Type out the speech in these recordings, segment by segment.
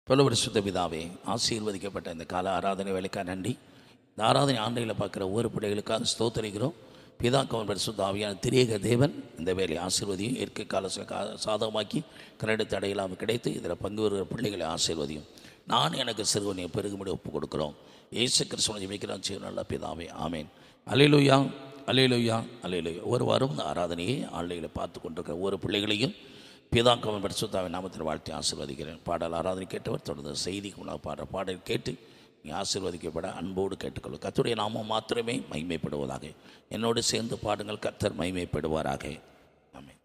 பரிசுத்த பிதாவே, ஆசீர்வதிக்கப்பட்ட இந்த கால ஆராதனை வேலைக்காக நன்றி. இந்த ஆராதனை ஆண்டையில் பார்க்குற ஒவ்வொரு பிள்ளைகளுக்காக ஸ்தோத்தரிக்கிறோம். பிதாக்கவன் பரிசுத்த ஆவியான திரியேக தேவன் இந்த வேலையை ஆசீர்வதியும். இயற்கை கால சாதகமாக்கி கரடு அடையலாமல் கிடைத்து இதில் பங்கு வருகிற பிள்ளைகளை ஆசீர்வதியும். நான் எனக்கு சிறுவனை பெருகும்படி ஒப்புக் கொடுக்குறோம். இயேசு கிறிஸ்துவை ஜெபிக்கிறான் செய்ய நல்ல பிதாவே, ஆமேன். அல்லேலூயா, அல்லேலூயா, அல்லேலூயா. ஒரு வாரம் இந்த ஆராதனையை ஆன்லைனில் பார்த்து கொண்டிருக்கிற ஒவ்வொரு பிள்ளைகளையும் பிதாக்கவன் பரிசுத்தாவின் நாமத்தில் வாழ்த்தி ஆசீர்வதிக்கிறேன். பாடல் ஆராதனை கேட்டவர் தொடர்ந்து செய்திக்கு முன்னாக பாடுற பாடல் கேட்டு நீ ஆசீர்வதிக்கப்பட அன்போடு கேட்டுக்கொள்ளும். கர்த்தருடைய நாமம் மாத்திரமே மகிமைப்படுவதாக. என்னோடு சேர்ந்து பாடுங்கள், கர்த்தர் மகிமைப்படுவாராக. ஆமென்.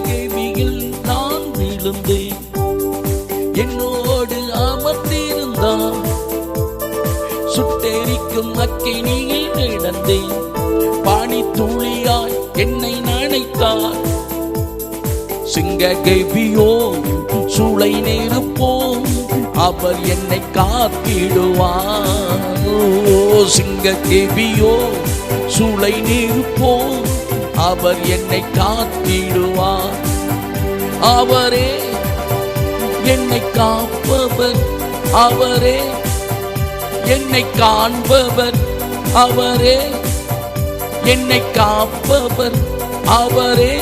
கேள்வியில் நான் விழுந்தேன், என்னோடு அமர்ந்திருந்தான். சுட்டெரிக்கும் அக்கினியில் கிடந்தேன், பானி துளியாய் என்னை நனைத்தார். சிங்க கேள்வியோ சூளை நெருப்போம், அவர் என்னை காத்திடுவார். சிங்க கேள்வியோ சூளை நெருப்போம், அவர் என்னை காத்திடுவார். அவரே என்னை காப்பவர், அவரே என்னை காண்பவர், அவரே என்னை காப்பவர், அவரே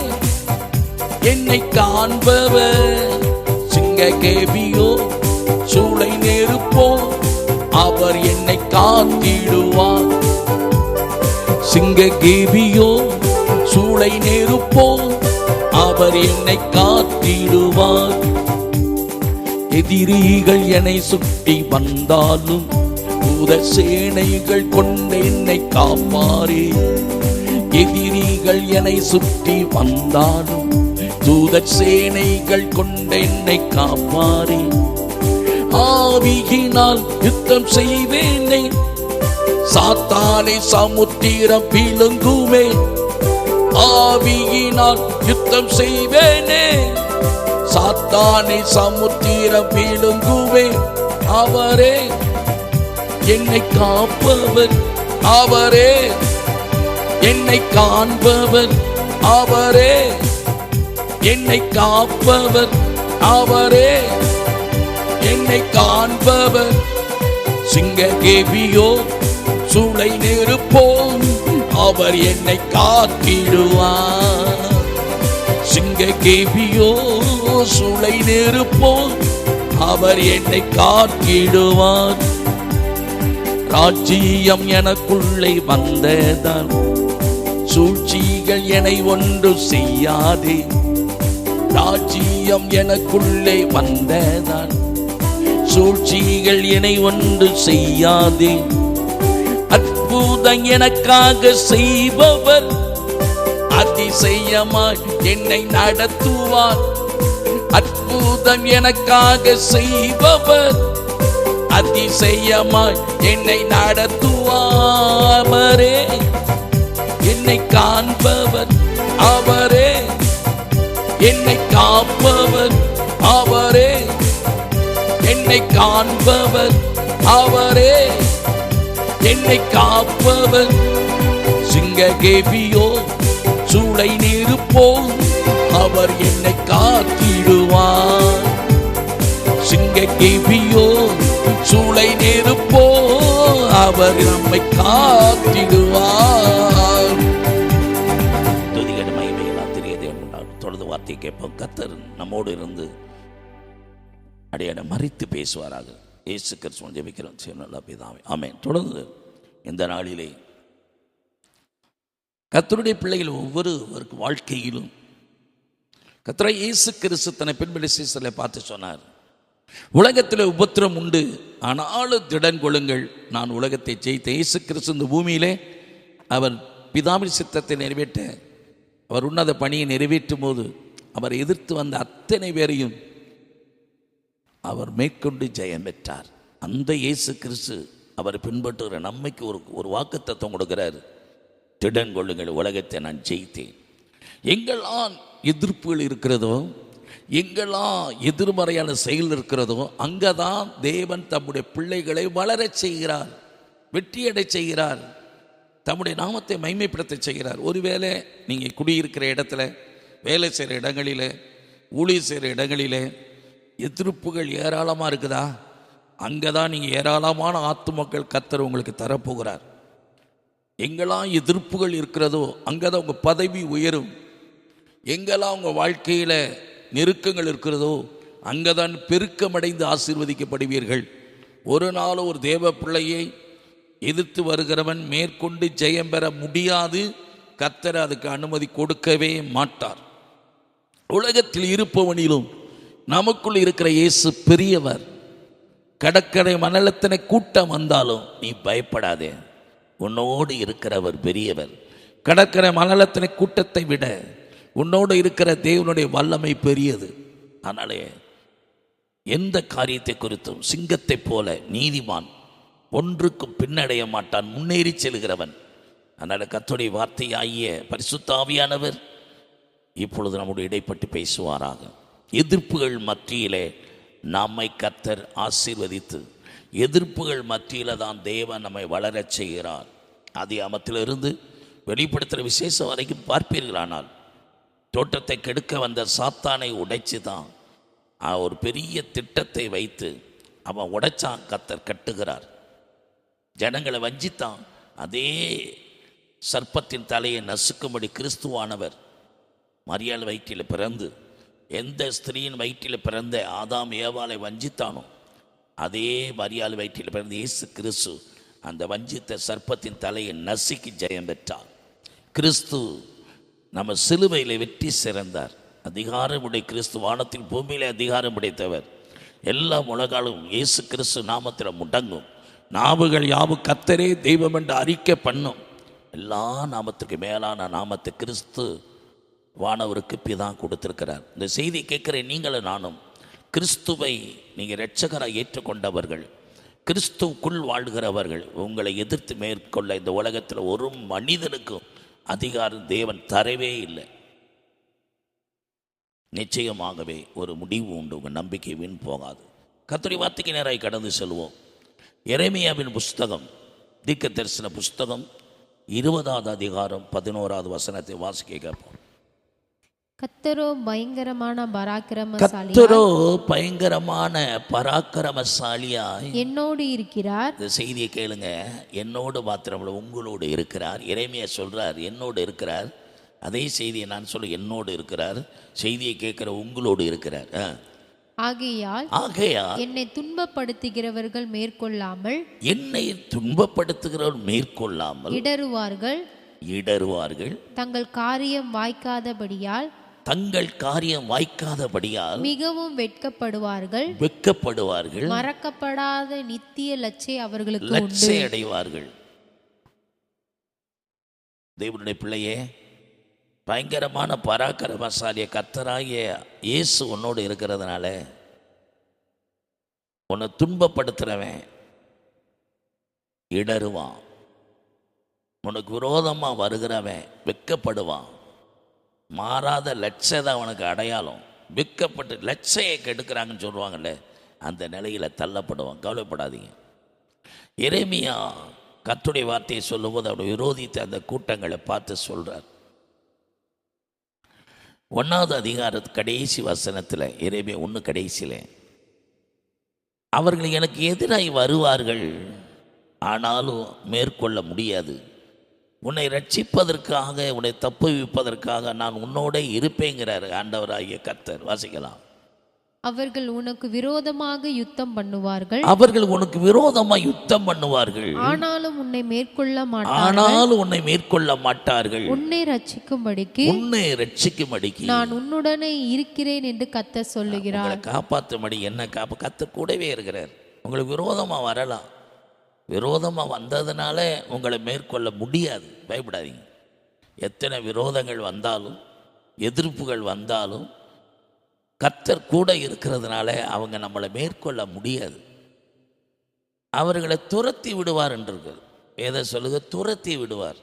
என்னை காண்பவர். சிங்க கேபியோ சூளை நெருப்போ, அவர் என்னை காத்திடுவார். சிங்க கேபியோ சூளை நெருப்போ, அவர் என்னை காத்திடுவார். எதிரிகள் என்னை சுட்டி வந்தாலும் தூத சேனைகள் கொண்டு என்னை காப்பாரே. எதிரிகள் என்னை சுட்டி வந்தாலும் தூத சேனைகள் கொண்டு என்னை காப்பாரே. ஆவியினால் யுத்தம் செய்வேனே, சாத்தானை சமுத்திரம் விழுங்குமே. ஆவியினால் யுத்தம் செய்வேனே, சாத்தானை சமுத்திரம் விழுங்குவே. அவரே என்னை காப்பவர், அவரே என்னை காண்பவர், அவரே என்னை காப்பவர், அவரே என்னை காண்பவர். சிங்க கேபியோ சூளை நெருப்போம், அவர் என்னை காத்திடுவார். சிங்க கேபியோ சூளை நெருப்போம், அவர் என்னை காத்திடுவார். ராஜ்ஜியம் எனக்குள்ளே வந்ததால் சூழ்ச்சிகள் என்னை ஒன்று செய்யாதே. ராஜ்ஜியம் எனக்குள்ளே வந்ததால் சூழ்ச்சிகள் என்னை ஒன்று செய்யாதே. அற்புதம் எனக்காக செய்பவர் அதிசயமாய் என்னை நடத்துவார். அற்புதம் எனக்காக செய்பவர் அதிசயமாய் என்னை நடத்துவார். அவரே என்னை காண்பவர், அவரே என்னை காப்பவர், அவரே என்னை காண்பவர், அவரே என்னை காப்பவர். சிங்க கேபியோ சூளை நெருப்போ, அவர் என்னை காத்திடுவார். சிங்க கேபியோ சூளை நெருப்போ, அவர் நம்மை காத்திடுவார். துதிகட மகிமையெல்லாம் தெரியதே உண்டாகும். தொடர்ந்து வார்த்தையை கேட்போம். கர்த்தர் நம்மோடு இருந்து அடையாட மறித்து பேசுவாராக. இயேசு கிறிஸ்துவை ஜெபிக்கிறோம் நல்ல பிதாவே, ஆமென். தொடர்ந்து இந்த நாளிலே கர்த்தருடைய பிள்ளைகள் ஒவ்வொருவருக்கு வாழ்க்கையிலும் கர்த்தர் இயேசு கிறிஸ்து தன்னை பின்பற்றி சீசரை பார்த்து சொன்னார், உலகத்தில் உபத்திரம் உண்டு, ஆனாலும் திடன் கொள்ளுங்கள், நான் உலகத்தை ஜெயித்தேன். இயேசு கிறிஸ்து இந்த பூமியிலே அவர் பிதாவின் சித்தத்தை நிறைவேற்ற, அவர் உன்னத பணியை நிறைவேற்றும் போது அவர் எதிர்த்து வந்த அத்தனை பேரையும் அவர் மேற்கொண்டு ஜெயம் பெற்றார். அந்த இயேசு கிறிஸ்து அவரை பின்பற்றுகிற நம்மைக்கு ஒரு வாக்குத்தத்தம் கொடுக்கிறார். திடன் கொள்ளுங்கள், உலகத்தை நான் ஜெயித்தேன். எங்கெல்லாம் எதிர்ப்புகள் இருக்கிறதோ, எங்கெல்லாம் எதிர்மறையான செயல் இருக்கிறதோ, அங்கே தான் தேவன் தம்முடைய பிள்ளைகளை வளரச் செய்கிறார், வெற்றியடை செய்கிறார், தம்முடைய நாமத்தை மைமைப்படுத்த செய்கிறார். ஒருவேளை நீங்கள் குடியிருக்கிற இடத்துல, வேலை செய்கிற இடங்களில், ஊழியர் செய்கிற இடங்களில் எதிர்ப்புகள் ஏராளமாக இருக்குதா? அங்கே தான் நீங்கள் ஏராளமான ஆத்துமக்கள் கர்த்தர் உங்களுக்கு தரப்போகிறார். எங்கெல்லாம் எதிர்ப்புகள் இருக்கிறதோ அங்கே தான் உங்கள் பதவி உயரும். எங்கெல்லாம் உங்கள் வாழ்க்கையில் நெருக்கங்கள் இருக்கிறதோ அங்கே தான் பெருக்கமடைந்து ஆசீர்வதிக்கப்படுவீர்கள். ஒரு நாள் ஒரு தேவ பிள்ளையை எதிர்த்து வருகிறவன் மேற்கொண்டு ஜெயம் பெற முடியாது. கர்த்தர் அதுக்கு அனுமதி கொடுக்கவே மாட்டார். உலகத்தில் இருப்பவனிலும் நமக்குள் இருக்கிற இயேசு பெரியவர். கடற்கரை மணலத்தினை கூட்டம் வந்தாலும் நீ பயப்படாதே, உன்னோடு இருக்கிறவர் பெரியவர். கடற்கரை மணலத்தினை கூட்டத்தை விட உன்னோடு இருக்கிற தேவனுடைய வல்லமை பெரியது. அதனாலே எந்த காரியத்தை குறித்தும் சிங்கத்தை போல நீதிமான் ஒன்றுக்கும் பின்னடைய மாட்டான், முன்னேறி செல்கிறவன். அதனால் கர்த்தருடைய வார்த்தையாகிய பரிசுத்த ஆவியானவர் இப்பொழுது நம்முடைய இடைப்பட்டு பேசுவாராக. எதிர்ப்புகள் மத்தியிலே நம்மை கர்த்தர் ஆசீர்வதித்து, எதிர்ப்புகள் மத்தியில் தான் தேவன் நம்மை வளரச் செய்கிறார். ஆதியாகமத்திலிருந்து வெளிப்படுத்துகிற விசேஷம் வரைக்கும் பார்ப்பீர்களானால், தோட்டத்தை கெடுக்க வந்த சாத்தானை உடைச்சு தான் ஒரு பெரிய திட்டத்தை வைத்து அவன் உடைச்சான். கர்த்தர் கட்டுகிறார். ஜனங்களை வஞ்சித்தான். அதே சர்ப்பத்தின் தலையை நசுக்கும்படி கிறிஸ்துவானவர் மரியாள் வயிற்றில் பிறந்து, எந்த ஸ்திரீயின் வயிற்றில் பிறந்த ஆதாம் ஏவாளை வஞ்சித்தானோ அதே மரியாள் வயிற்றில் பிறந்த இயேசு கிறிஸ்து அந்த வஞ்சித்த சர்ப்பத்தின் தலையை நசுக்கி ஜெயம் பெற்றார். கிறிஸ்து நம்ம சிலுவையில் வெற்றி சிறந்தார். அதிகாரமுடைய கிறிஸ்து வானத்தில் பூமியிலே அதிகாரம் உடைத்தவர். எல்லா உலகாலும் இயேசு கிறிஸ்து நாமத்தில் முடங்கும். நாவுகள் யாவும் கர்த்தரே தெய்வம் என்று அறிக்கை பண்ணும். எல்லா நாமத்துக்கு மேலான நாமத்தை கிறிஸ்து வானவருக்கு பிதான் கொடுத்திருக்கிறார். இந்த செய்தி கேட்குற நீங்களும் நானும் கிறிஸ்துவை நீங்கள் இரட்சகராக ஏற்றுக்கொண்டவர்கள், கிறிஸ்துவுக்குள் வாழ்கிறவர்கள். உங்களை எதிர்த்து மேற்கொள்ள இந்த உலகத்தில் ஒரு மனிதனுக்கும் அதிகாரம் தேவன் தரவே இல்லை. நிச்சயமாகவே ஒரு முடிவு உண்டு. உங்கள் நம்பிக்கை வீண் போகாது. கர்த்தருடைய வார்த்தைக்கு நேராக கடந்து செல்வோம். எரேமியாவின் புஸ்தகம், தீர்க்க தரிசன புஸ்தகம் 20வது அதிகாரம் 11வது வசனத்தை வாசிக்க கேட்போம். கர்த்தரோ பயங்கரமான பராக்கிரமசாலியாய் என்னோடு இருக்கிறார். இந்த செய்தியை கேளுங்க. என்னோடு மாத்திரமல்ல, உங்களோடு இருக்கிறார். எரேமியா சொல்றார் என்னோடு இருக்கிறார். அதே செய்தியை நான் சொல்ல, என்னோடு இருக்கிறார். செய்தியை கேட்கிற உங்களோடு இருக்கிறார். ஆகையால் என்னை துன்பப்படுத்துகிறவர்கள் மேற்கொள்ளாமல் இடறுவார்கள். தங்கள் காரியம் வாய்க்காதபடியால் மிகவும் வெட்கப்படுவார்கள். மறக்கப்படாத நித்திய லட்சை அவர்களுக்கு அடைவார்கள். தேவனுடைய பிள்ளையே, பயங்கரமான பராக்கிரமசாலிய கர்த்தராகிய இயேசு உன்னோடு இருக்கிறதுனால உன்னை துன்பப்படுத்துகிறவன் இடறுவான். உனக்கு விரோதமாக வருகிறவன் வெட்கப்படுவான். மாறாத லட்சத்தை அவனுக்கு அடையாளம். வெட்கப்பட்டு லட்சையை கெடுக்கிறாங்கன்னு சொல்லுவாங்கல்ல, அந்த நிலையில் தள்ளப்படுவான். கவலைப்படாதீங்க. எரேமியா கர்த்தருடைய வார்த்தையை சொல்லும்போது அவருடைய விரோதித்த அந்த கூட்டங்களை பார்த்து சொல்கிறார். 1வது அதிகாரத்து கடைசி வசனத்தில், எரேமியா 1 கடைசியில், அவர்கள் எனக்கு எதிராய் வருவார்கள், ஆனாலும் மேற்கொள்ள முடியாது. உன்னை ரட்சிப்பதற்காக, உன்னை தப்புவிப்பதற்காக நான் உன்னோட இருப்பேங்கிறார் ஆண்டவராகிய கர்த்தர். வாசிக்கலாம். அவர்கள் உனக்கு விரோதமாக யுத்தம் பண்ணுவார்கள். ஆனாலும் உன்னை மேற்கொள்ள மாட்டார்கள். உன்னை ரட்சிக்கும்படிக்கு நான் உன்னுடனே இருக்கிறேன் என்று கர்த்தர் சொல்லுகிறார். உங்களை காப்பாற்றும்படி என்ன கர்த்தர் கூடவே இருக்கிறார். உங்களுக்கு விரோதமாக வரலாம். விரோதமாக வந்ததுனால உங்களை மேற்கொள்ள முடியாது. பயப்படாதீங்க. எத்தனை விரோதங்கள் வந்தாலும், எதிர்ப்புகள் வந்தாலும், கர்த்தர் கூட இருக்கிறதுனால அவங்க நம்மளை மேற்கொள்ள முடியாது. அவர்களை துரத்தி விடுவார் என்று எதை சொல்லுங்க, துரத்தி விடுவார்.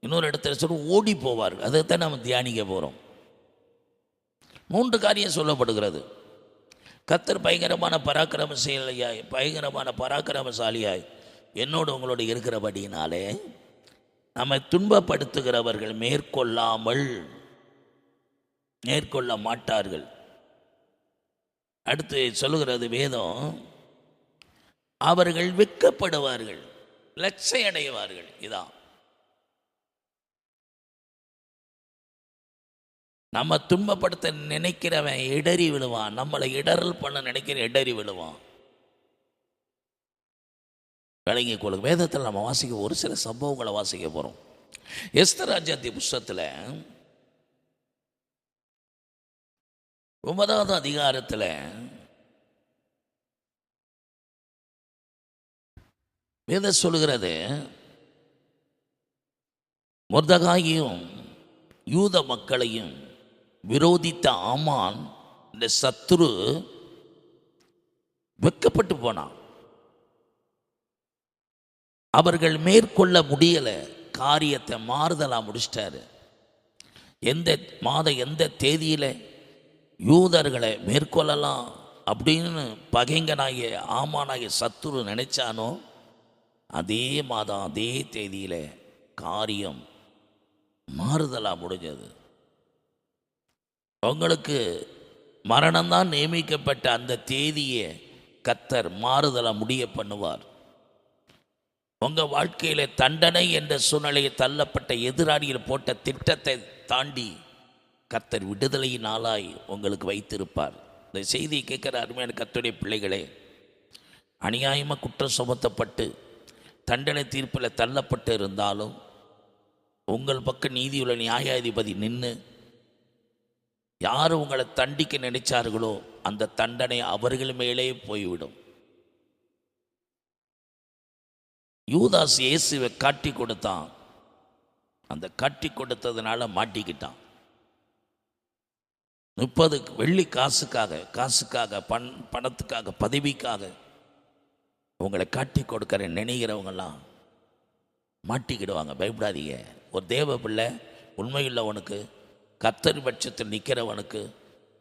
இன்னொரு இடத்துல சொல்ல ஓடி போவார். அதைத்தான் நம்ம தியானிக்க போகிறோம். 3 காரியம் சொல்லப்படுகிறது. கர்த்தர் பயங்கரமான பராக்கிரமசாலியாய் என்னோடு உங்களோடு இருக்கிறபடினாலே நம்மை துன்பப்படுத்துகிறவர்கள் மேற்கொள்ள மாட்டார்கள். அடுத்து சொல்லுகிறது வேதம், அவர்கள் வெட்கப்படுவார்கள், லட்சை அடைவார்கள். இதான் நம்ம துன்பப்படுத்த நினைக்கிறவன் இடறி விழுவான். நம்மளை இடறல் பண்ண நினைக்கிற இடறி விழுவான். விளங்கி கொள்ளுங்க. வேதத்தில் நம்ம வாசிக்க ஒரு சில சம்பவங்களை வாசிக்க போகிறோம். எஸ்தர் ராஜாத்தி புஸ்தகத்தில் 9வது அதிகாரத்தில் வேதம் சொல்லுகிறது, மொர்தெகாயும் யூத மக்களையும் விரோதித்த ஆமான் இந்த சத்துரு வெட்கப்பட்டு போனான். அவர்கள் மேற்கொள்ள முடியலை. காரியத்தை மாறுதலாக முடிச்சிட்டாரு. எந்த தேதியில் யூதர்களை மேற்கொள்ளலாம் அப்படின்னு பகைங்கனாகிய ஆமானாகிய சத்துரு நினைச்சானோ அதே மாதம் அதே தேதியில் காரியம் மாறுதலாக முடிஞ்சது. உங்களுக்கு மரணம்தான் நியமிக்கப்பட்ட அந்த தேதியை கர்த்தர் மாறுதலாக முடிய பண்ணுவார். உங்கள் வாழ்க்கையில் தண்டனை என்ற சூழ்நிலையை தள்ளப்பட்ட எதிராளியில் போட்ட திட்டத்தை தாண்டி கர்த்தர் விடுதலையின் நாளாய் உங்களுக்கு வைத்திருப்பார். இந்த செய்தியை கேட்குற அருமையான கர்த்தருடைய பிள்ளைகளே, அநியாயமாக குற்றம் சுமத்தப்பட்டு தண்டனை தீர்ப்பில் தள்ளப்பட்டு இருந்தாலும் உங்கள் பக்கம் நீதியுள்ள நியாயாதிபதி நின்று யார் உங்களை தண்டிக்க நினைச்சார்களோ அந்த தண்டனை அவர்கள் மேலே போய்விடும். யூதாஸ் இயேசுவை காட்டி கொடுத்தான். அந்த காட்டி கொடுத்ததுனால மாட்டிக்கிட்டான். 30 வெள்ளி காசுக்காக பணத்துக்காக பதவிக்காக உங்களை காட்டி கொடுக்கிற நினைக்கிறவங்கெல்லாம் மாட்டிக்கிடுவாங்க. பயப்படாதீங்க. ஒரு தேவ பிள்ளை உண்மையுள்ளவனுக்கு, கர்த்தர் பட்சத்தில் நிற்கிறவனுக்கு,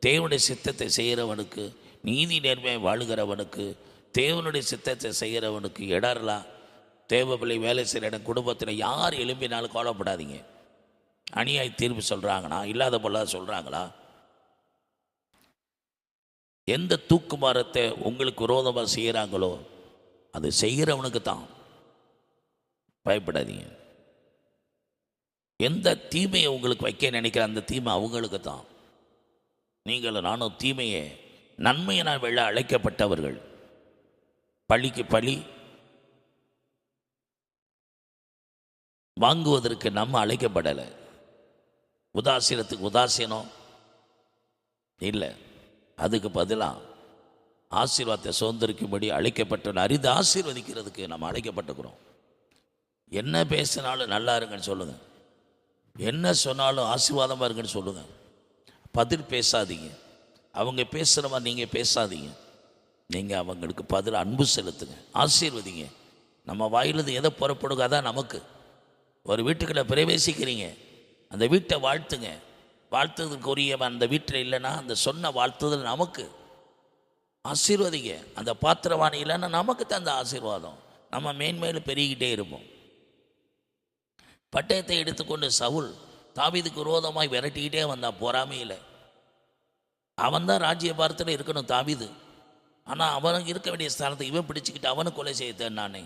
தேவனுடைய சித்தத்தை செய்கிறவனுக்கு, நீதி நேர்மையை வாழுகிறவனுக்கு, தேவனுடைய சித்தத்தை செய்கிறவனுக்கு இடரலாம். தேவ பிள்ளை வேலை செய்கிற இடம் குடும்பத்தில் யார் எழும்பினாலும் கவலைப்படாதீங்க. அநியாய தீர்ப்பு சொல்கிறாங்களா, இல்லாத போல சொல்கிறாங்களா, எந்த தூக்குமாரத்தை உங்களுக்கு விரோதமாக செய்கிறாங்களோ அது செய்கிறவனுக்கு தான். பயப்படாதீங்க. எந்த தீமையை உங்களுக்கு வைக்க நினைக்கிற அந்த தீமை அவங்களுக்கு தான். நீங்களும் நானும் தீமையை நன்மையினால் வெல்ல அழைக்கப்பட்டவர்கள். பழிக்கு பழி வாங்குவதற்கு நம்ம அழைக்கப்படலை. உதாசீனத்துக்கு உதாசீனம் இல்லை. அதுக்கு பதிலாக ஆசீர்வாதத்தை சுதந்திரிக்கும்படி அழைக்கப்பட்ட அறிந்து ஆசீர்வதிக்கிறதுக்கு நம்ம அழைக்கப்பட்டுக்கிறோம். என்ன பேசினாலும் நல்லா இருங்கன்னு சொல்லுங்கள். என்ன சொன்னாலும் ஆசீர்வாதமாக இருக்குன்னு சொல்லுங்கள். பதில் பேசாதீங்க. அவங்க பேசுகிற மாதிரி நீங்கள் பேசாதீங்க. நீங்கள் அவங்களுக்கு பதில் அன்பு செலுத்துங்க, ஆசீர்வதிங்க. நம்ம வாயிலிருந்து எதை புறப்படுங்க அதான் நமக்கு. ஒரு வீட்டுக்குள்ளே பிரவேசிக்கிறீங்க, அந்த வீட்டை வாழ்த்துங்க. வாழ்த்துறதுக்கு உரியவன் அந்த வீட்டில் இல்லைன்னா அந்த சொன்ன வாழ்த்துதல் நமக்கு. ஆசீர்வதிங்க. அந்த பாத்திரவாணி இல்லைன்னா நமக்கு தான் அந்த ஆசீர்வாதம். நம்ம மேன்மேலும் பெருகிட்டே இருப்போம். பட்டயத்தை எடுத்துக்கொண்டு சவுல் தாவீதுக்கு விரோதமாய் விரட்டிக்கிட்டே வந்தான். பொறாமையில் அவன் தான் ராஜ்யபாரத்தில் இருக்கணும் தாவீது. ஆனால் அவனுக்கு இருக்க வேண்டிய ஸ்தானத்தை இவன் பிடிச்சிக்கிட்டு அவனை கொலை செய்தேன் நானே.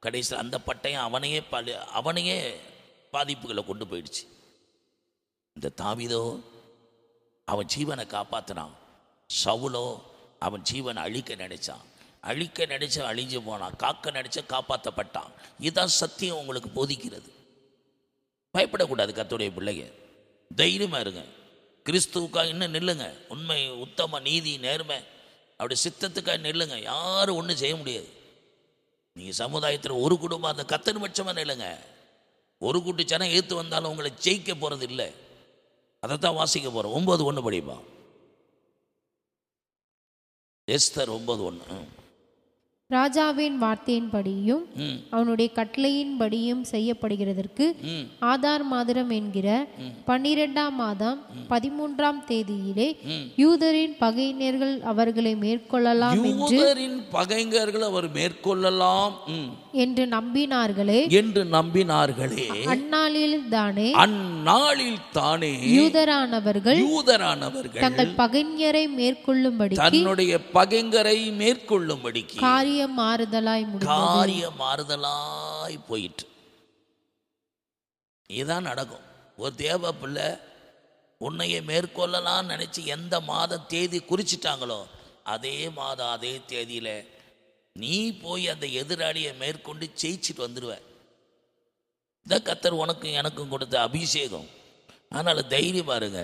கடைசியில் அந்த பட்டயம் அவனையே பாதிப்புகளை கொண்டு போயிடுச்சு. இந்த தாவீதோ அவன் ஜீவனை காப்பாற்றினான். சவுலோ அவன் ஜீவனை அழிக்க நினைச்சான். அழிஞ்சு போனான். காக்க நினைச்ச காப்பாற்றப்பட்டான். இதுதான் சத்தியம் உங்களுக்கு போதிக்கிறது. பயப்படக்கூடாது. கர்த்தருடைய பிள்ளைங்க தைரியமாக இருங்க. கிறிஸ்துவுக்காக இன்னும் நில்லுங்க. உண்மை, உத்தம, நீதி, நேர்மை அப்படி சித்தத்துக்காக நில்லுங்க. யாரும் ஒன்றும் செய்ய முடியாது. நீங்கள் சமுதாயத்தில் ஒரு குடும்பம் அந்த கர்த்தர் பட்சமாக நில்லுங்க. ஒரு கூட்டு ஜனம் ஏற்று வந்தாலும் உங்களை ஜெயிக்க போகிறது இல்லை. அதைத்தான் வாசிக்க போகிறோம். 9:1 படிப்பா. எஸ்தர் 9:1. ராஜாவின் வார்த்தையின்படியும் அவனுடைய கட்டளையின்படியும் செய்யப்படுகிறதற்கு ஆதார் மாதம் என்கிற 12ஆம் மாதம் 13ஆம் தேதியிலே யூதரின் பகைஞர்கள் அவர்களை மேற்கொள்ளலாம் அவர் மேற்கொள்ளலாம் என்று நம்பினார்களே. அந்நாளில் தானே யூதரானவர்கள் தங்கள் பகைஞரை மேற்கொள்ளும்படி தன்னுடைய பகைஞரை மேற்கொள்ளும்படிக்கு காரிய மாறுதலாய் போயிட்டு. இதுதான் நடக்கும். ஒரு தேவ பிள்ளை உன்னைய மேற்கொள்ளலாம் நினைச்சு எந்த மாத தேதி குறிச்சிட்டாங்களோ அதே மாதம் அதே தேதியில நீ போய் அந்த எதிராளியை மேற்கொண்டு ஜெயிச்சுட்டு வந்துடுவ. இந்த கர்த்தர் உனக்கும் எனக்கும் கொடுத்த அபிஷேகம். அதனால தைரியமா இருங்க.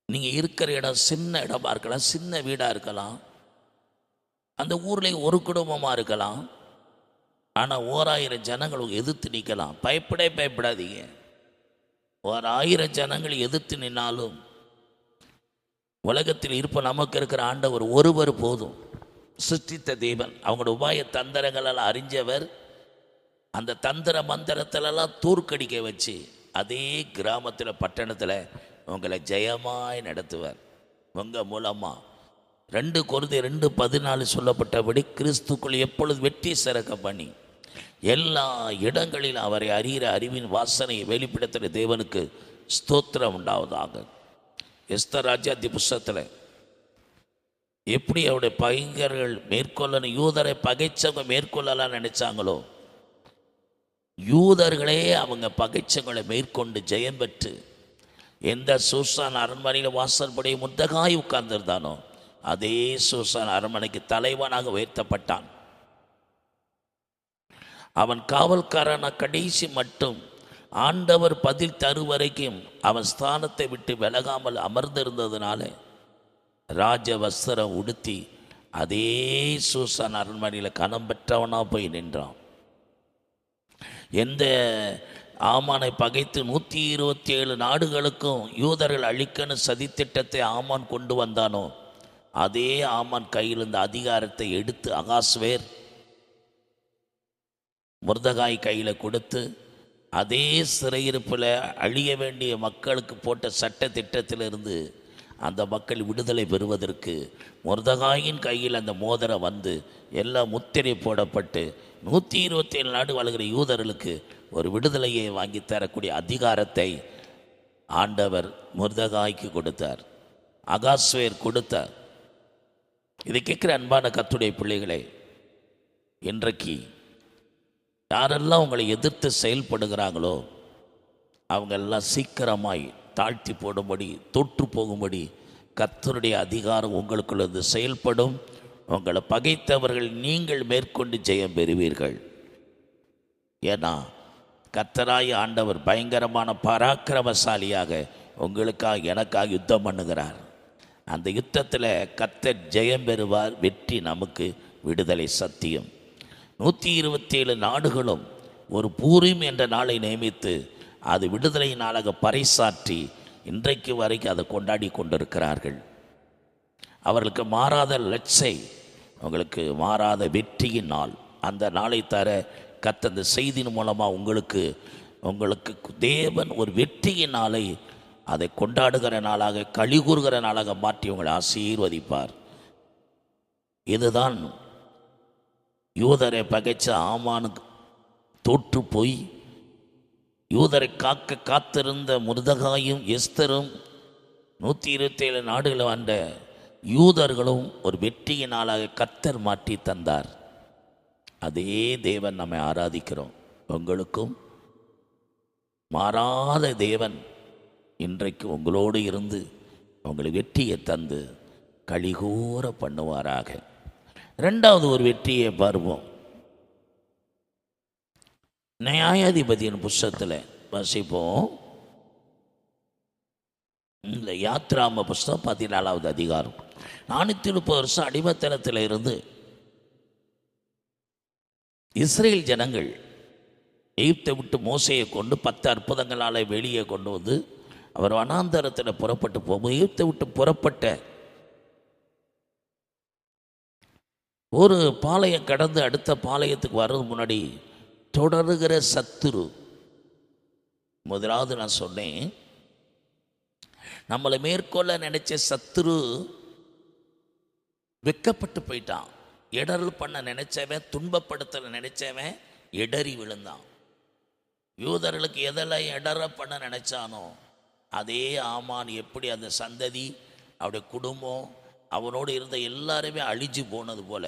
நீங்க இருக்கிற இடம் சின்ன இடமா இருக்கலாம், சின்ன வீடா இருக்கலாம், அந்த ஊரில் ஒரு குடும்பமாக இருக்கலாம், ஆனால் 1000 ஜனங்கள் எதிர்த்து நிற்கலாம். பயப்படாதீங்க. 1000 ஜனங்கள் எதிர்த்து நின்னாலும் உலகத்தில் இருப்ப நமக்கு இருக்கிற ஆண்டவர் ஒருவர் போதும். சிருஷ்டித்த தேவன், அவங்களோட உபாய தந்திரங்களெல்லாம் அறிஞ்சவர். அந்த தந்திர மந்திரத்திலெல்லாம் தூர்க்கடிக்க வச்சு அதே கிராமத்தில் பட்டணத்தில் உங்களை ஜெயமாய் நடத்துவார். உங்கள் மூலமாக 2 கொரிந்தியர் 2:14 சொல்லப்பட்டபடி கிறிஸ்துக்குள் எப்பொழுது வெற்றி சிறக்க பண்ணி எல்லா இடங்களிலும் அவரை அறிகிற அறிவின் வாசனையை வெளிப்படுத்துகிற தேவனுக்கு ஸ்தோத்திரம் உண்டாவதாக. எஸ்தர் ராஜாத்தி புஸ்தகத்தில் எப்படி அவருடைய பகைஞர்கள் மேற்கொள்ளணும், யூதரை பகைச்சவங்க மேற்கொள்ளலாம் நினைச்சாங்களோ, யூதர்களே அவங்க பகைச்சவங்களை மேற்கொண்டு ஜெயம் பெற்று எந்த சூசான் அரண்மனையில் வாசல்படி முர்தெகாய் உட்கார்ந்திருந்தானோ அதே சூசான் அரண்மனைக்கு தலைவனாக உயர்த்தப்பட்டான். அவன் காவல்காரன கடைசி மட்டும் ஆண்டவர் பதில் தரும் வரைக்கும் அவன் ஸ்தானத்தை விட்டு விலகாமல் அமர்ந்திருந்ததுனால ராஜ வஸ்திரம் உடுத்தி அதே சூசான் அரண்மனையில் கனம் பெற்றவனா போய் நின்றான். எந்த ஆமானை பகைத்து 127 நாடுகளுக்கும் யூதர்கள் அழிக்கணும் சதித்திட்டத்தை ஆமான் கொண்டு வந்தானோ அதே ஆமான் கையில் இருந்த அதிகாரத்தை எடுத்து அகாஸ்வேர் முர்தெகாய் கையில் கொடுத்து அதே சிறையிருப்பில் அழிய வேண்டிய மக்களுக்கு போட்ட சட்ட திட்டத்திலிருந்து அந்த மக்கள் விடுதலை பெறுவதற்கு முர்தெகாயின் கையில் அந்த மோதிரம் வந்து எல்லாம் முத்திரை போடப்பட்டு 127 நாடு வாழ்கிற யூதர்களுக்கு ஒரு விடுதலையை வாங்கி தரக்கூடிய அதிகாரத்தை ஆண்டவர் முர்தெகாய்க்கு கொடுத்தார், அகாஸ்வேர் கொடுத்தார். இதை கேட்குற அன்பான கர்த்தருடைய பிள்ளைகளே, இன்றைக்கு யாரெல்லாம் உங்களை எதிர்த்து செயல்படுகிறாங்களோ அவங்கெல்லாம் சீக்கிரமாய் தாழ்த்தி போடும்படி தோற்று போகும்படி கர்த்தருடைய அதிகாரம் உங்களுக்குள்ளது செயல்படும். உங்களை பகைத்தவர்கள் நீங்கள் மேற்கொண்டு ஜெயம் பெறுவீர்கள். ஏன்னா கர்த்தராய் ஆண்டவர் பயங்கரமான பராக்கிரமசாலியாக உங்களுக்காக எனக்காக யுத்தம் பண்ணுகிறார். அந்த யுத்தத்தில் கர்த்தர் ஜெயம் பெறுவார். வெற்றி நமக்கு, விடுதலை சத்தியம். 127 நாடுகளும் ஒரு பூரிம் என்ற நாளை நியமித்து அது விடுதலை நாளாக பறைசாற்றி இன்றைக்கு வரைக்கும் அதை கொண்டாடி கொண்டிருக்கிறார்கள். அவர்களுக்கு மாறாத லட்சை, உங்களுக்கு மாறாத வெற்றியின் நாள். அந்த நாளை தர கர்த்தர் அந்த செய்தியின் மூலமாக உங்களுக்கு தேவன் ஒரு வெற்றியின் நாளை அதை கொண்டாடுகிற நாளாக, களிகூறுகிற நாளாக மாற்றி உங்களை ஆசீர்வதிப்பார். இதுதான் யூதரை பகைச்ச ஆமானுக்கு தோற்று போய் யூதரை காத்திருந்த முர்தெகாயும் எஸ்தரும் 127 நாடுகள் ஆண்ட யூதர்களும் ஒரு வெற்றியின் நாளாக கர்த்தர் மாற்றி தந்தார். அதே தேவன் நம்மை ஆராதிக்கிறோம். உங்களுக்கும் மாறாத தேவன் இன்றைக்கு உங்களோடு இருந்து உங்களுக்கு வெற்றியை தந்து களிகூர பண்ணுவாராக. 2வது ஒரு வெற்றியை பார்ப்போம். நியாயாதிபதியின் புஸ்தகத்தில் வாசிப்போம். இந்த யாத்ராம புஸ்தகம் 14வது அதிகாரம். 430 வருஷம் அடிமைத்தனத்தில் இருந்து இஸ்ரேல் ஜனங்கள் எகிப்தை விட்டு மோசையை கொண்டு 10 அற்புதங்களால் வெளியே கொண்டு வந்து அவர் வனாந்தரத்தில் புறப்பட்டு போகும்போது எகிப்தை விட்டு புறப்பட்ட ஒரு பாளையம் கடந்து அடுத்த பாளையத்துக்கு வர்றது முன்னாடி தொடருகிற சத்துரு. முதலாவது நான் சொன்னேன், நம்மளை மேற்கொள்ள நினைச்ச சத்துரு வெக்கப்பட்டு போயிட்டான். இடரல் பண்ண நினைச்சவன், துன்பப்படுத்த நினைச்சவன் இடறி விழுந்தான். யூதர்களுக்கு எதெல்லாம் இடர பண்ண நினைச்சானோ அதே ஆமான் எப்படி அந்த சந்ததி, அவருடைய குடும்பம், அவனோடு இருந்த எல்லாருமே அழிஞ்சு போனது போல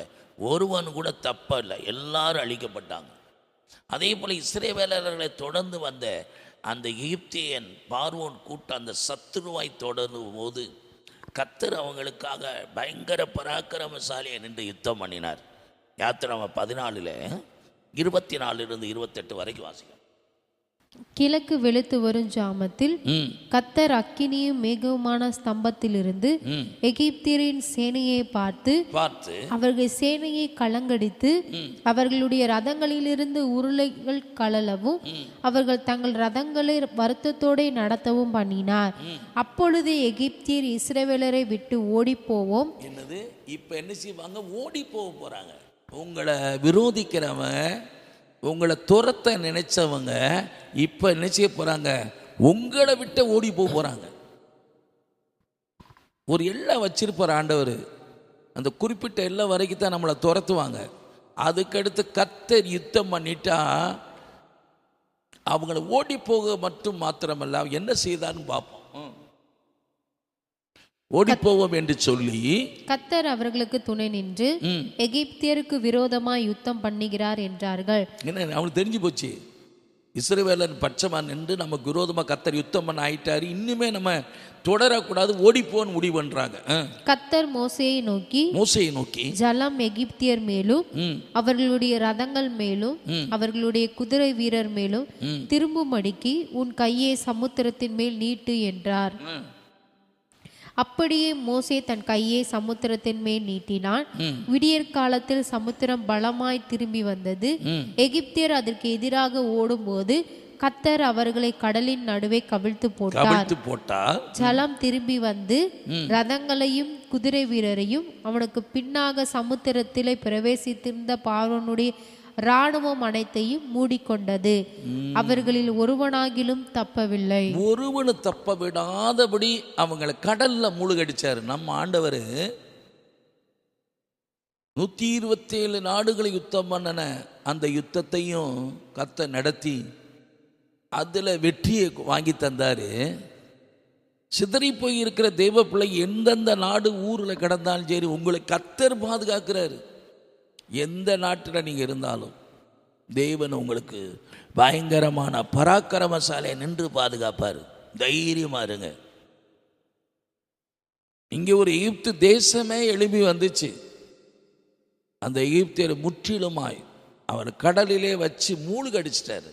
ஒருவன் கூட தப்ப இல்லை, எல்லாரும் அழிக்கப்பட்டாங்க. அதே போல் இஸ்ரவேலர்களை தொடர்ந்து வந்த அந்த எகிப்தியன் பார்வோன் கூட்டம் அந்த சத்துருவாய் தொடரும் போது கர்த்தர் அவங்களுக்காக பயங்கர பராக்கிரமசாலியை நின்று யுத்தம் பண்ணினார். யாத்திராகமம் 14:24 28 வரைக்கும் வாசிக்கும். கிழக்கு வெளுத்து வரும் ஜாமத்தில் கர்த்தர் அக்கினியும் மேகவுமான ஸ்தம்பத்திலிருந்து எகிப்தியரின் சேனையை பார்த்து அவர்கள் சேனையை கலங்கடித்து அவர்களுடைய ரதங்களிலிருந்து உருளைகள் கழலவும் அவர்கள் தங்கள் ரதங்களை வருத்தத்தோடு நடத்தவும் பண்ணினார். அப்பொழுது எகிப்தியர் இஸ்ரவேலரை விட்டு ஓடி போவோம். என்னது இப்ப என்ன செய்வாங்க? ஓடி போறாங்க. உங்களை விரோதிக்கிறவன், உங்களை துரத்த நினைச்சவங்க இப்போ என்ன செய்ய போகிறாங்க? உங்களை விட்டு ஓடி போகிறாங்க. ஒரு எல்லை வச்சிருப்பார் ஆண்டவர், அந்த குறிப்பிட்ட எல்லை வரைக்கும் தான் நம்மளை துரத்துவாங்க. அதுக்கடுத்து கர்த்தர் யுத்தம் பண்ணிட்டா அவங்கள ஓடி போக மட்டும் மாத்திரமல்ல என்ன செய்தான்னு பார்ப்போம். ஓடி போவோம் என்று சொல்லி கர்த்தர் அவர்களுக்கு துணை நின்று எகிப்தியருக்கு விரோதமாய் யுத்தம் பண்ணுகிறார் என்றார்கள். என்ன அவனுக்கு தெரிஞ்சு போச்சு, இஸ்ரவேலன் பட்சமா நின்று நமக்கு விரோதமா கர்த்தர் யுத்தம் பண்ண ஆயிட்டாரு, இன்னுமே நம்ம தொடரக்கூடாது, ஓடிப்போன்னு முடிவு பண்றாங்க. கர்த்தர் மோசேயை நோக்கி ஜலம் எகிப்தியர் மேலும் அவர்களுடைய ரதங்கள் மேலும் அவர்களுடைய குதிரை வீரர் மேலும் திரும்பும்படிக்கு உன் கையை சமுத்திரத்தின் மேல் நீட்டு என்றார். அப்படியே மோசே தன் கையை சமுத்திரத்தின் மேல் நீட்டினான். விடியற் காலத்தில் சமுத்திரம் பலமாய் திரும்பி வந்தது. எகிப்தியர் அதற்கு எதிராக ஓடும்போது கர்த்தர் அவர்களை கடலின் நடுவே கவிழ்த்து போட்டார். ஜலம் திரும்பி வந்து ரதங்களையும் குதிரை வீரரையும் அவனுக்கு பின்னாக சமுத்திரத்திலே பிரவேசித்திருந்த பார்வோனுடைய இராணுவம் அனைத்தையும் மூடிக்கொண்டது. அவர்களில் ஒருவனாகிலும் தப்பவில்லை. ஒருவனு தப்ப விடாதபடி அவங்களை கடல்ல மூழ்கடிச்சாரு. நம்ம ஆண்டவர் 127 நாடுகளை யுத்தம் பண்ணன அந்த யுத்தத்தையும் கர்த்தர் நடத்தி அதுல வெற்றியை வாங்கி தந்தாரு. சிதறி போய் இருக்கிற தெய்வ பிள்ளை எந்தெந்த நாடு ஊரில் கிடந்தாலும் சரி, உங்களை கர்த்தர் பாதுகாக்கிறாரு. எந்த நாட்டில் நீங்கள் இருந்தாலும் தேவன் உங்களுக்கு பயங்கரமான பராக்கிரமசாலியை நின்று பாதுகாப்பார். தைரியமாக இருங்க. இங்கே ஒரு எகிப்து தேசமே எழுப்பி வந்துச்சு. அந்த எகிப்தியர் முற்றிலுமாய் அவர் கடலிலே வச்சு மூழ்கடிச்சிட்டாரு.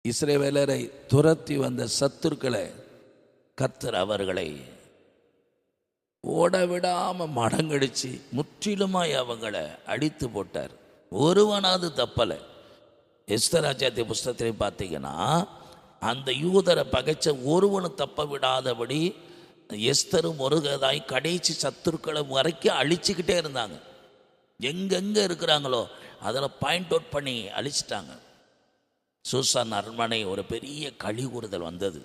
இஸ்ரவேலரை துரத்தி வந்த சத்துருக்களை கர்த்தர் அவர்களை ஓட விடாம மடங்கடிச்சு முற்றிலுமாய் அவங்களை அடித்து போட்டார். ஒருவனாவது தப்பலை. எஸ்தர் ராஜாத்திய புஸ்தகத்திலே பார்த்தீங்கன்னா அந்த யூதரை பகைச்ச ஒருவனும் தப்ப விடாதபடி எஸ்தரும் முருகதாய் கடைசி சத்துருக்களை வரைக்கும் அழிச்சுக்கிட்டே இருந்தாங்க. எங்கெங்கே இருக்கிறாங்களோ அதில் பாயிண்ட் அவுட் பண்ணி அழிச்சிட்டாங்க. சூசான் அரண்மனை ஒரு பெரிய களி கூறுதல் வந்தது.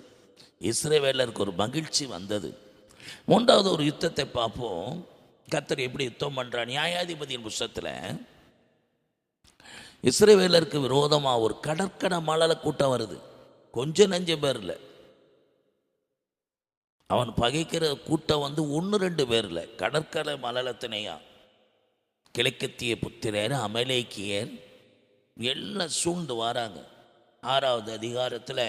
இஸ்ரவேலருக்கு ஒரு மகிழ்ச்சி வந்தது. மூன்றாவது ஒரு யுத்தத்தை பார்ப்போம். கர்த்தர் எப்படி யுத்தம் பண்ணுறார். நியாயாதிபதியின் புஸ்தகத்தில் இஸ்ரவேலருக்கு விரோதமாக ஒரு கடற்கரை மழலை கூட்டம் வருது. கொஞ்சம் நஞ்ச பேர் இல்லை, அவன் பகைக்கிற கூட்டம் 1-2 பேர் இல்லை, கடற்கரை மழலத்தினையா கிழக்கத்திய புத்திரர் அமலேக்கியர் எல்லாம் சூழ்ந்து வராங்க. 6வது அதிகாரத்தில்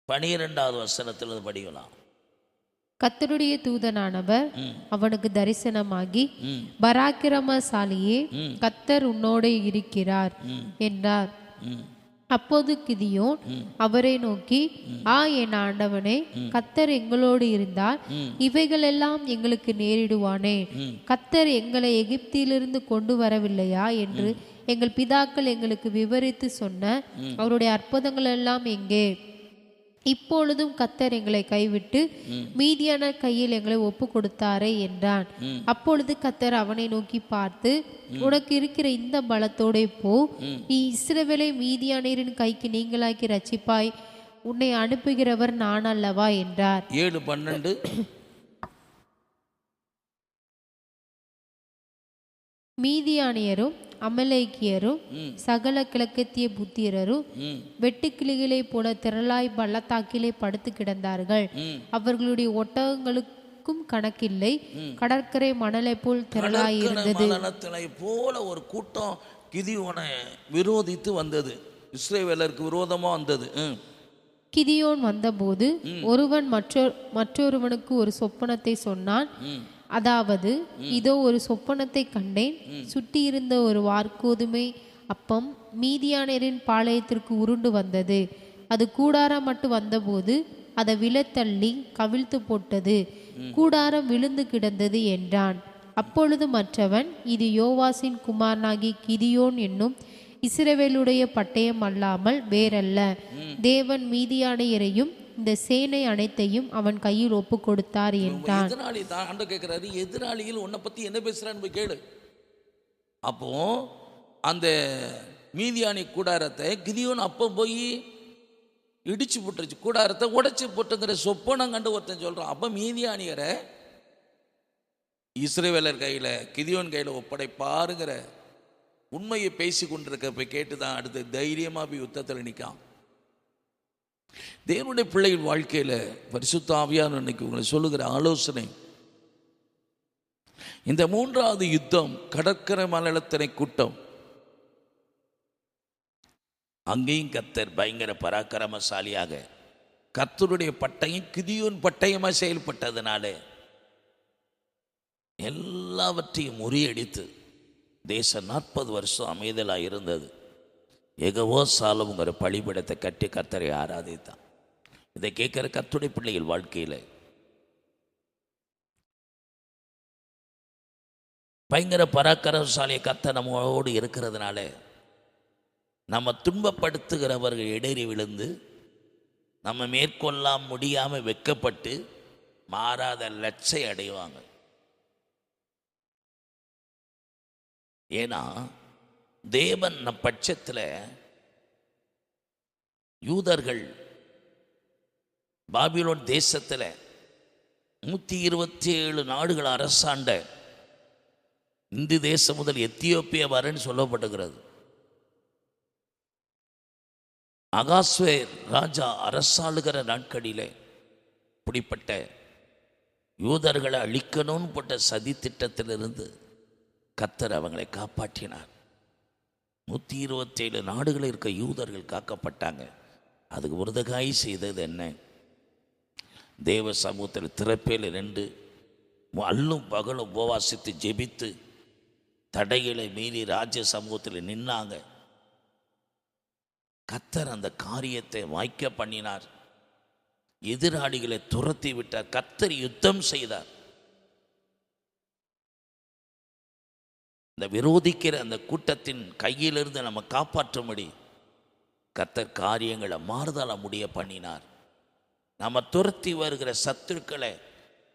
12வது வசனத்தில் படிக்கலாம். கர்த்தருடைய தூதனானவர் அவனுக்கு தரிசனமாகி, பராக்கிரமசாலியே, கர்த்தர் உன்னோடு இருக்கிறார் என்றார். அப்போது கிதியோன் அவரை நோக்கி, என் ஆண்டவனே, கர்த்தர் எங்களோடு இருந்தால் இவைகளெல்லாம் எங்களுக்கு நேரிடுவானே. கர்த்தர் எங்களை எகிப்திலிருந்து கொண்டு வரவில்லையா என்று எங்கள் பிதாக்கள் எங்களுக்கு விவரித்து சொன்ன அவருடைய அற்புதங்கள் எல்லாம் எங்கே? இப்பொழுதும் கர்த்தர் எங்களை கைவிட்டு மீதியான கையில் எங்களை ஒப்பு கொடுத்தாரே என்றான். அப்பொழுது கர்த்தர் அவனை நோக்கி பார்த்து, உனக்கு இருக்கிற இந்த பலத்தோட போ, நீ இஸ்ரவேலை மீதியானியரின் கைக்கு நீங்களாக்கி ரட்சிப்பாய், உன்னை அனுப்புகிறவர் நான் அல்லவா என்றார். 7:12 மீதியானியரும் அமலேக்கியரும் சகல கிழக்கத்திய புத்திரரும் வெட்டுக்கிளிகளை போல திரளாய் பள்ளத்தாக்கிலே படுத்து கிடந்தார்கள். அவர்களுடைய ஒட்டகங்களுக்கும் கணக்கில்லை. கடற்கரை மணலை போல் திரளாய் இருந்தது. போல ஒரு கூட்டம் கிதியோனை விரோதித்து வந்தது, இஸ்ரவேலருக்கு விரோதமா வந்தது. கிதியோன் வந்தபோது ஒருவன் மற்றொருவனுக்கு ஒரு சொப்பனத்தை சொன்னான். அதாவது, இதோ ஒரு சொப்பனத்தை கண்டேன், சுட்டியிருந்த ஒரு வார்கோதுமை அப்பம் மீதியானியரின் பாளையத்திற்கு உருண்டு வந்தது. அது கூடாரம் மட்டும் வந்தபோது அதை விழத்தள்ளி கவிழ்த்து போட்டது, கூடாரம் விழுந்து கிடந்தது என்றான். அப்பொழுது மற்றவன், இது யோவாசின் குமாரனாகி கிதியோன் என்னும் இஸ்ரவேலுடைய பட்டயம் அல்லாமல் வேறல்ல. தேவன் மீதியானியரையும் இந்த சேனை அனைத்தையும் அவன் கையில் ஒப்பு கொடுத்தார் என்றான். எதிராளி தான் ஆண்டவர் கேட்கிறாரு, எதிராளிகள் உன்னை பத்தி என்ன பேசுறான்னு கேளு. அப்போ அந்த மீதியானி கூடாரத்தை கிதியோன் அப்போ போய் இடிச்சு போட்டுருச்சு, கூடாரத்தை உடைச்சு போட்டுங்கிற சொப்பனம் கண்டு ஒருத்தன் சொல்றான். அப்ப மீதியானியரை இஸ்ரவேலர் கையில கிதியோன் கையில ஒப்படைப்பாருங்கிற உண்மையை பேசி கொண்டிருக்க போய் கேட்டுதான் அடுத்து தைரியமா போய் யுத்தத்தில் நிற்கான். தேவனுடைய பிள்ளைகள் வாழ்க்கையில பரிசுத்த ஆவியானவர் இன்னைக்கு உங்களை சொல்லுகிற ஆலோசனை, இந்த 3வது யுத்தம் கடற்கரை மணலத்தனை கூட்டம். அங்கேயும் கர்த்தர் பயங்கர பராக்கிரமசாலியாக கர்த்தருடைய பட்டயம் கிதியோன் பட்டயமா செயல்பட்டதுனால எல்லாவற்றையும் முறியடித்து தேசம் 40 வருஷம் அமைதலாக இருந்தது. எகவோ சாலமுங்கிற பலிபீடத்தை கட்டி கர்த்தரை ஆராதித்தான். இதை கேட்கிற கர்த்தருடைய பிள்ளைகள் வாழ்க்கையில் பயங்கர பராக்கிரமசாலியை கர்த்தர் நம்மோடு இருக்கிறதுனால நம்ம துன்பப்படுத்துகிறவர்கள் இடறி விழுந்து நம்ம மேற்கொள்ள முடியாமல் வெட்கப்பட்டு மாறாத லட்சை அடைவாங்க. ஏன்னா தேவன் நம் பட்சத்தில் யூதர்கள் பாபிலோன் தேசத்தில் 127 நாடுகள் அரசாண்ட இந்து தேசம் முதல் எத்தியோப்பியா வரன்னு சொல்லப்படுகிறது. அகாஸ்வேர் ராஜா அரசாளுகிற நாட்களிலே இப்படிப்பட்ட யூதர்களை அழிக்கணும்னு போட்ட சதி திட்டத்திலிருந்து கர்த்தர் அவங்களை காப்பாற்றினார். 127 நாடுகளில் இருக்க யூதர்கள் காக்கப்பட்டாங்க. அதுக்கு முருதகாய் செய்தது என்ன? தேவ சமூகத்தில் திறப்பையில் 2 அல்லும் பகலும் உபவாசித்து ஜெபித்து தடைகளை மீறி ராஜ்ய சமூகத்தில் நின்னாங்க. கர்த்தர் அந்த காரியத்தை வாய்க்க பண்ணினார். எதிராளிகளை துரத்தி விட்டார். கர்த்தர் யுத்தம் செய்தார். இந்த விரோதிக்கிற அந்த கூட்டத்தின் கையிலிருந்து நம்ம காப்பாற்றும்படி கர்த்தர் காரியங்களை மாறுதல முடிய பண்ணினார். நம்ம துரத்தி வருகிற சத்துருக்களை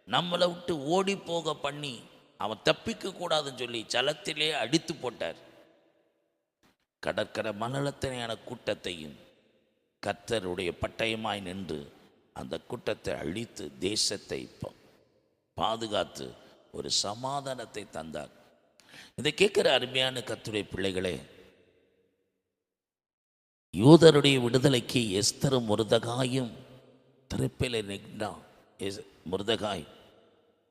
நம்மளை விட்டு ஓடி போக பண்ணி அவன் தப்பிக்க கூடாதுன்னு சொல்லி ஜலத்திலே அடித்து போட்டார். கடற்கரை மணலத்தனையான கூட்டத்தையும் கர்த்தருடைய பட்டயமாய் நின்று அந்த கூட்டத்தை அழித்து தேசத்தை பாதுகாத்து ஒரு சமாதானத்தை தந்தார். இதை கேட்கிற அருமையான கர்த்தருடைய பிள்ளைகளே, யூதருடைய விடுதலைக்கு எஸ்தரும் முருதகாயும் திறப்பில் நின்றான். முருதகாய்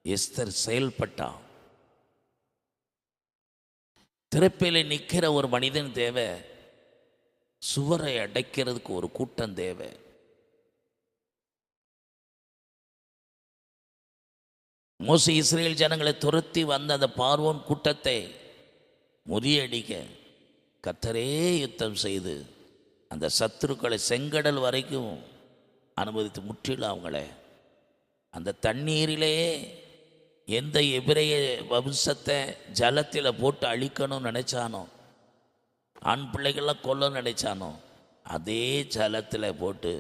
எஸ்தர் செயல்பட்டான். திறப்பில் நிற்கிற ஒரு மனிதன் தேவை, சுவரை அடைக்கிறதுக்கு ஒரு கூட்டம் தேவை. மோசே இஸ்ரேல் ஜனங்களை துரத்தி வந்த அந்த பார்வோன் கூட்டத்தை முறியடிக்க கர்த்தரே யுத்தம் செய்து அந்த சத்துருக்களை செங்கடல் வரைக்கும் அனுமதித்து முற்றிலும் அவங்கள அந்த தண்ணீரிலே எந்த எபிரேய வம்சத்தை ஜலத்தில் போட்டு அழிக்கணும்னு நினைச்சானோ, ஆண் பிள்ளைகள்லாம் கொல்ல நினைச்சானோ, அதே ஜலத்தில் போட்டு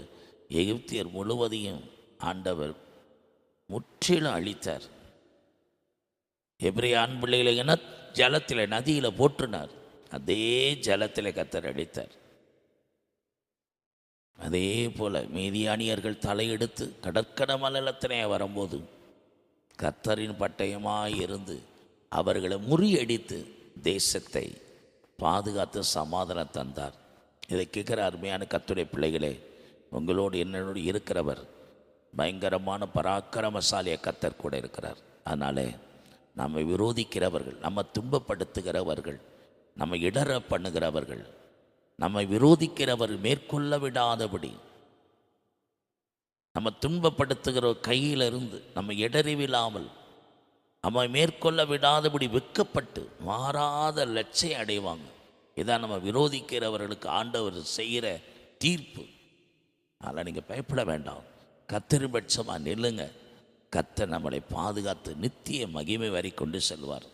எகிப்தியர் முழுவதையும் ஆண்டவர் முற்றிலும் அழித்தார். எபிரேய ஆண் பிள்ளைகளை என ஜலத்தில் நதியில் போற்றினார். அதே ஜலத்தில் கர்த்தர் அழித்தார். அதே போல மீதியானியர்கள் தலையெடுத்து கடற்கரை மலத்தினே வரும்போது கர்த்தரின் பட்டயமாய் இருந்து அவர்களை முறியடித்து தேசத்தை பாதுகாத்து சமாதானம் தந்தார். இதை கேட்குற அருமையான கர்த்தருடைய பிள்ளைகளே, உங்களோடு என்னோடு இருக்கிறவர் பயங்கரமான பராக்கிரமசாலிய கர்த்தர் கூட இருக்கிறார். அதனாலே நம்மை விரோதிக்கிறவர்கள், நம்ம துன்பப்படுத்துகிறவர்கள், நம்ம இடற பண்ணுகிறவர்கள், நம்மை விரோதிக்கிறவர் மேற்கொள்ள விடாதபடி, நம்ம துன்பப்படுத்துகிற கையிலிருந்து நம்ம இடறிவில்லாமல் நம்மை மேற்கொள்ள விடாதபடி வெட்கப்பட்டு மாறாத லட்சியம் அடைவாங்க. இதான் நம்ம விரோதிக்கிறவர்களுக்கு ஆண்டவர் செய்கிற தீர்ப்பு. அதனால் நீங்கள் பயப்பட வேண்டாம், கர்த்தரின் பட்சமாக நில்லுங்க. கர்த்தர் நம்மளை பாதுகாத்து நித்திய மகிமை வரை கொண்டு செல்வார்.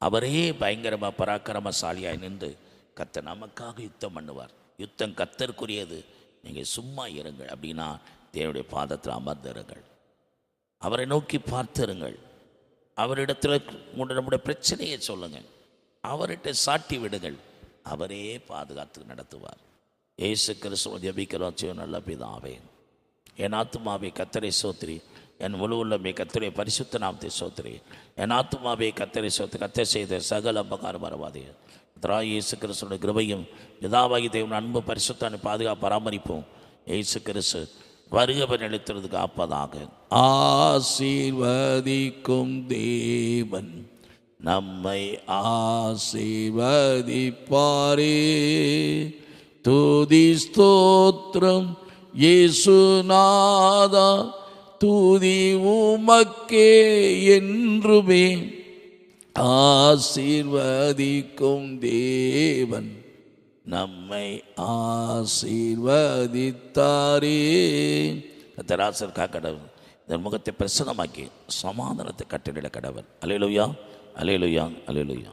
அவரே பயங்கரமாக பராக்கிரமசாலியாய் நின்று கர்த்தர் நமக்காக யுத்தம் பண்ணுவார். யுத்தம் கர்த்தருக்குரியது, நீங்கள் சும்மா இருங்கள். அப்படின்னா தேவனுடைய பாதத்தில் அமர்ந்திருங்கள், அவரை நோக்கி பார்த்திருங்கள், அவரிடத்தில் நம்முடைய பிரச்சனையை சொல்லுங்கள், அவர்கிட்ட சாட்டி விடுங்கள். அவரே பாதுகாத்து நடத்துவார். இயேசு கிறிஸ்துவை ஜெபிக்கிறோம். நல்ல பிதாவே, என் ஆத்துமாவே கர்த்தரை சோத்திரி, என் முழு உள்ளமே கர்த்தருடைய பரிசுத்த நாமத்தை சோத்திரி. என் ஆத்துமாவே கர்த்தரை சோத்திரி, கர்த்தர் செய்த சகல அபகாரம் மறவாதே. இயேசு கிறிஸ்துவோட கிருபையும் பிதாவாகிய தேவன் அன்பு பரிசுத்தான பாதுகாப்பு பராமரிப்போம் இயேசு கிறிஸ்து வருகை நிலைத்திறதுக்கு ஆப்பதாக. ஆசீர்வதிக்கும் தேவன் நம்மை ஆசீர்வதிப்பாரே. துதி ஸ்தோத்திரம் இயேசுநாதா, துதி உமக்கே என்றுமே. ஆசீர்வதிக்கும் தேவன் நம்மை ஆசீர்வதித்தாரே. கர்த்தர் கடவுள் இந்த முகத்தை பிரசன்னமாக்கி சமாதானத்தை கட்டளிட கடவுள். அல்லேலூயா, அல்லேலூயா, அல்லேலூயா.